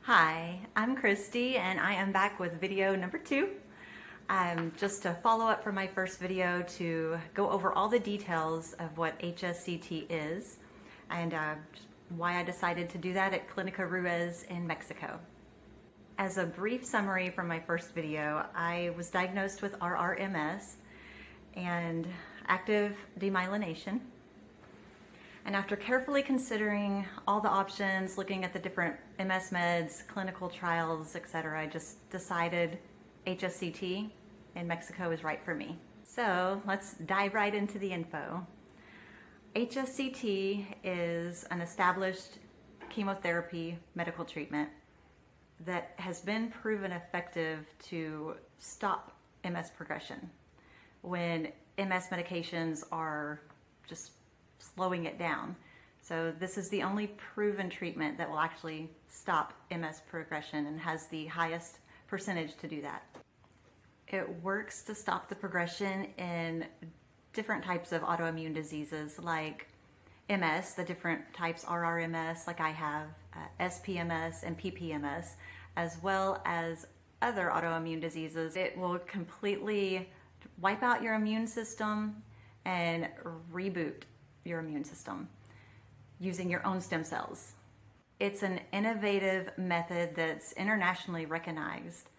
Hi, I'm Christy and I am back with video number 2. Just to follow up from my first video to go over all the details of what HSCT is and just why I decided to do that at Clinica Ruiz in Mexico. As a brief summary from my first video, I was diagnosed with RRMS and active demyelination. And after carefully considering all the options, looking at the different MS meds, clinical trials, etc., I just decided HSCT in Mexico is right for me. So let's dive right into the info. HSCT is an established chemotherapy medical treatment that has been proven effective to stop MS progression when MS medications are just slowing it down. So this is the only proven treatment that will actually stop MS progression and has the highest percentage to do that. It works to stop the progression in different types of autoimmune diseases like MS, the different types RRMS like I have, SPMS and PPMS, as well as other autoimmune diseases. It will completely wipe out your immune system and reboot your immune system using your own stem cells. It's an innovative method that's internationally recognized,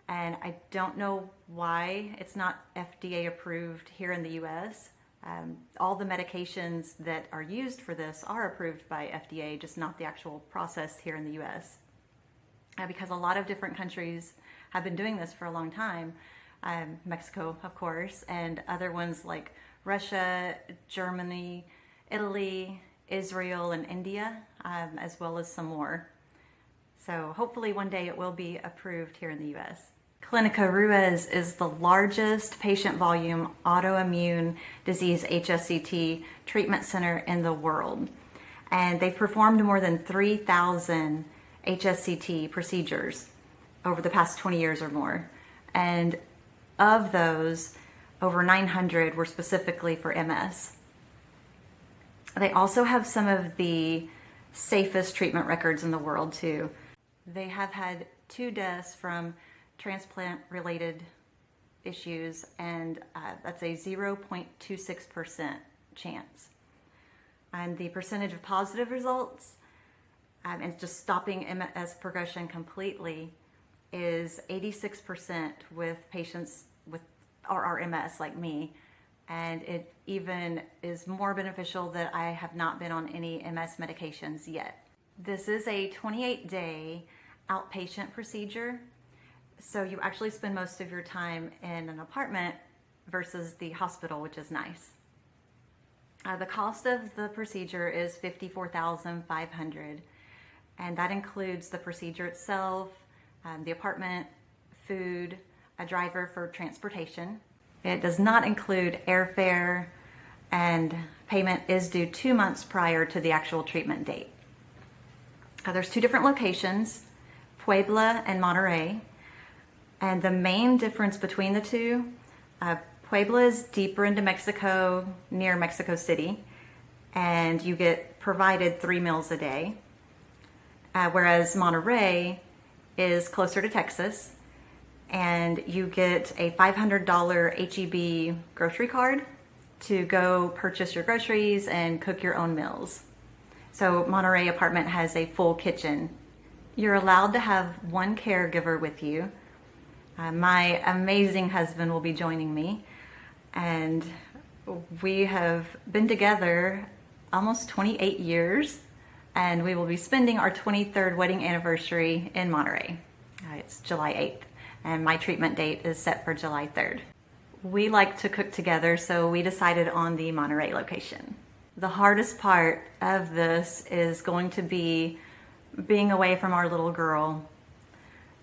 and I don't know why it's not FDA approved here in the US. All the medications that are used for this are approved by FDA, just not the actual process here in the US. Because a lot of different countries have been doing this for a long time. Mexico, of course, and other ones like Russia, Germany, Italy, Israel, and India, as well as some more. So hopefully one day it will be approved here in the US. Clinica Ruiz is the largest patient volume autoimmune disease HSCT treatment center in the world. And they've performed more than 3,000 HSCT procedures over the past 20 years or more. And of those, over 900 were specifically for MS. They also have some of the safest treatment records in the world too. They have had 2 deaths from transplant-related issues, and that's a 0.26% chance. And the percentage of positive results and just stopping MS progression completely is 86% with patients with RRMS like me, and it even is more beneficial that I have not been on any MS medications yet. This is a 28-day outpatient procedure, so you actually spend most of your time in an apartment versus the hospital, which is nice. The cost of the procedure is $54,500, and that includes the procedure itself, the apartment, food, a driver for transportation. It does not include airfare, and payment is due 2 months prior to the actual treatment date. There's 2 different locations, Puebla and Monterrey, and the main difference between the two, Puebla is deeper into Mexico, near Mexico City, and you get provided 3 meals a day, whereas Monterrey is closer to Texas, and you get a $500 HEB grocery card to go purchase your groceries and cook your own meals. So Monterey apartment has a full kitchen. You're allowed to have 1 caregiver with you. My amazing husband will be joining me, and we have been together almost 28 years, and we will be spending our 23rd wedding anniversary in Monterey. It's July 8th. And my treatment date is set for July 3rd. We like to cook together, so we decided on the Monterey location. The hardest part of this is going to be being away from our little girl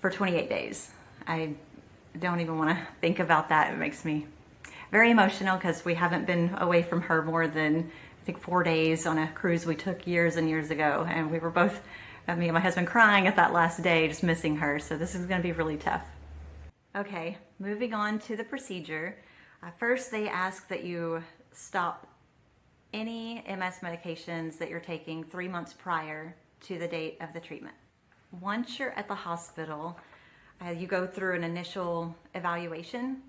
for 28 days. I don't even want to think about that. It makes me very emotional because we haven't been away from her more than, I think, 4 days on a cruise we took years and years ago. And we were both, me and my husband, crying at that last day, just missing her. So this is going to be really tough. Okay, moving on to the procedure. First, they ask that you stop any MS medications that you're taking 3 months prior to the date of the treatment. Once you're at the hospital, you go through an initial evaluation,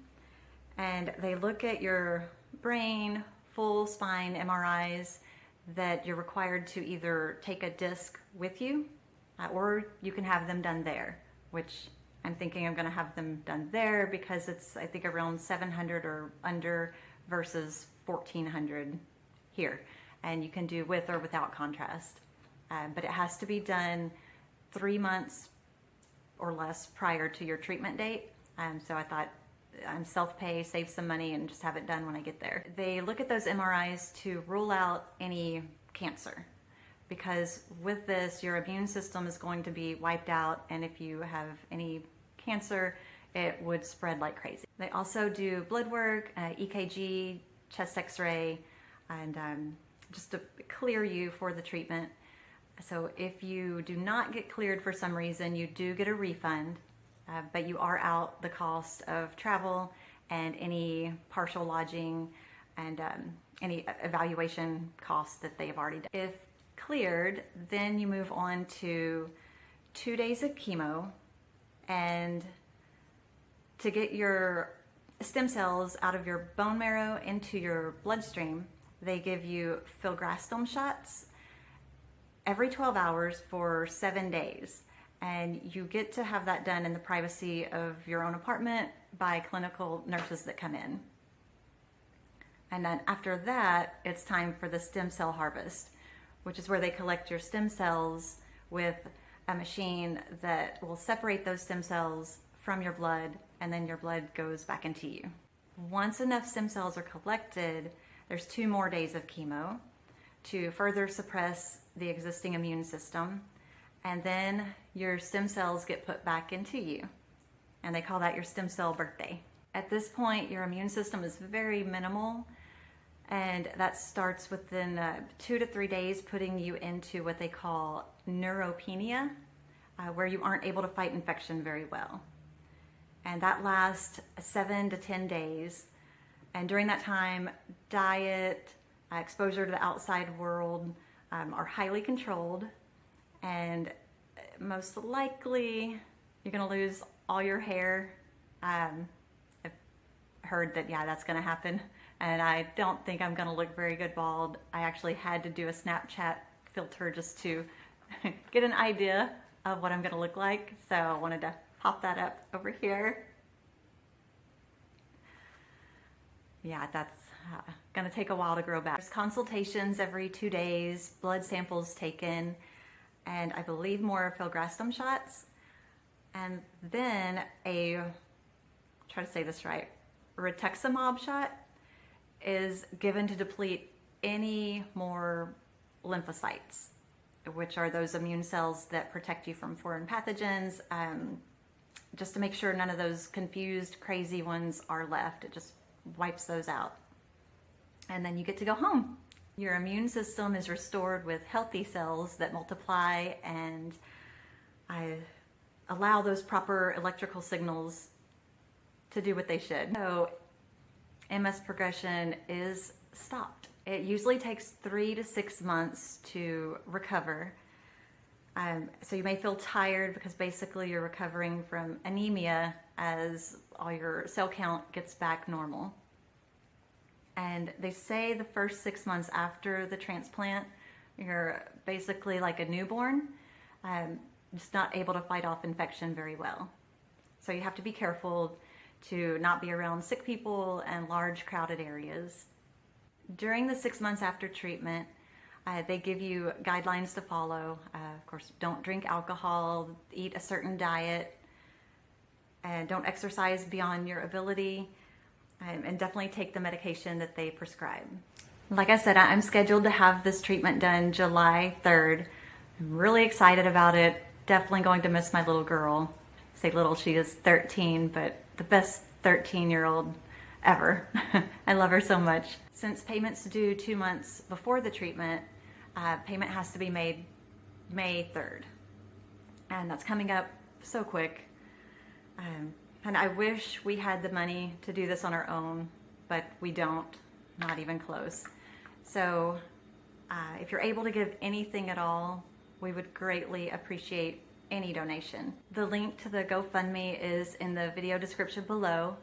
and they look at your brain, full spine MRIs, that you're required to either take a disc with you, or you can have them done there, which I'm thinking I'm going to have them done there because it's, I think, around 700 or under versus 1400 here. And you can do with or without contrast. But it has to be done 3 months or less prior to your treatment date. So I thought I'm self-pay, save some money, and just have it done when I get there. They look at those MRIs to rule out any cancer, because with this, your immune system is going to be wiped out, and if you have any cancer, it would spread like crazy. They also do blood work, EKG, chest x-ray, and just to clear you for the treatment. So if you do not get cleared for some reason, you do get a refund, but you are out the cost of travel and any partial lodging and any evaluation costs that they have already done. If cleared, then you move on to 2 days of chemo, and to get your stem cells out of your bone marrow into your bloodstream, they give you filgrastim shots every 12 hours for 7 days. And you get to have that done in the privacy of your own apartment by clinical nurses that come in. And then after that, it's time for the stem cell harvest, which is where they collect your stem cells with a machine that will separate those stem cells from your blood, and then your blood goes back into you. Once enough stem cells are collected, there's 2 more days of chemo to further suppress the existing immune system, and then your stem cells get put back into you, and they call that your stem cell birthday. At this point, your immune system is very minimal, and that starts within 2 to 3 days, putting you into what they call neutropenia, where you aren't able to fight infection very well. And that lasts 7 to 10 days. And during that time, diet, exposure to the outside world are highly controlled, and most likely you're going to lose all your hair. I've heard that, yeah, that's going to happen, and I don't think I'm going to look very good bald. I actually had to do a Snapchat filter just to get an idea of what I'm going to look like, so I wanted to pop that up over here. Yeah, that's going to take a while to grow back. There's consultations every 2 days, blood samples taken, and I believe more filgrastim shots, and then try to say this right, rituximab shot is given to deplete any more lymphocytes, which are those immune cells that protect you from foreign pathogens, just to make sure none of those confused, crazy ones are left. It just wipes those out. And then you get to go home. Your immune system is restored with healthy cells that multiply and allow those proper electrical signals to do what they should. So MS progression is stopped. It usually takes 3 to 6 months to recover. So you may feel tired because basically you're recovering from anemia as all your cell count gets back normal. And they say the first 6 months after the transplant, you're basically like a newborn, just not able to fight off infection very well. So you have to be careful to not be around sick people and large crowded areas. During the 6 months after treatment, they give you guidelines to follow. Of course, don't drink alcohol, eat a certain diet, and don't exercise beyond your ability, and definitely take the medication that they prescribe. Like I said, I'm scheduled to have this treatment done July 3rd. I'm really excited about it. Definitely going to miss my little girl. I say little, she is 13, but the best 13-year-old ever. I love her so much. Since payment's due 2 months before the treatment, payment has to be made May 3rd. And that's coming up so quick. And I wish we had the money to do this on our own, but we don't, not even close. So if you're able to give anything at all, we would greatly appreciate any donation. The link to the GoFundMe is in the video description below,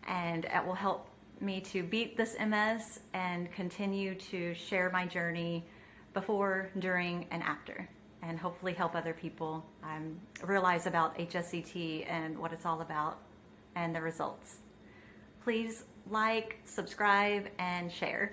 and it will help me to beat this MS and continue to share my journey before, during, and after, and hopefully help other people realize about HSCT and what it's all about and the results. Please like, subscribe, and share.